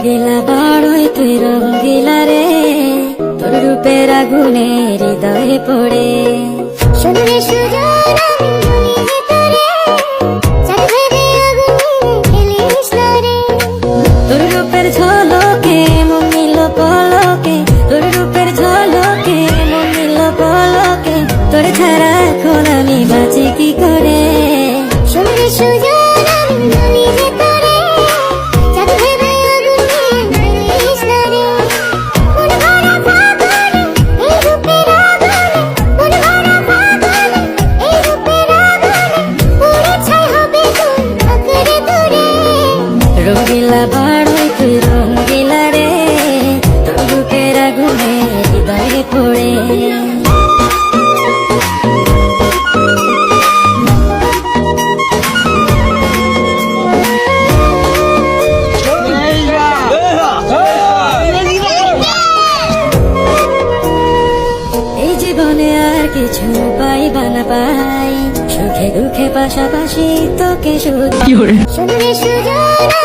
রঙ্গিলা বাড়ই তুই রঙ্গিলা রে, তোর রূপের আগুনে হৃদয়ে পড়ে। শুনলে সুজন আমি বলি যে তোরে, চাঁদ ভেবে আগুনে ফেলিস না রে। তোর রূপের ঝলকে মন নিল পলকে, তোর রূপের ঝলকে মন নিল পলকে, তোর ছাড়া এখন আমি বাঁচি কি করে। শুনলে সুজন আমি বলি যে তোরে, চাঁদ ভেবে আগুনে ফেলিস না রে। মন ভরা ফাগুনে এই রূপের আগুনে, মন ভরা ফাগুনে এই রূপের আগুনে, পুড়ে ছাই হবে তুই আঁকড়ে ধরে। রঙ্গিলা বাড়ই তুই রঙ্গিলা রে, তোর রূপের আগুনে হৃদয়ে পড়ে। এই জীবনে আর কিছু পাইবা না পাই, সুখে দুঃখে পাশাপাশি তোকে শুধু। শুনলে সুজন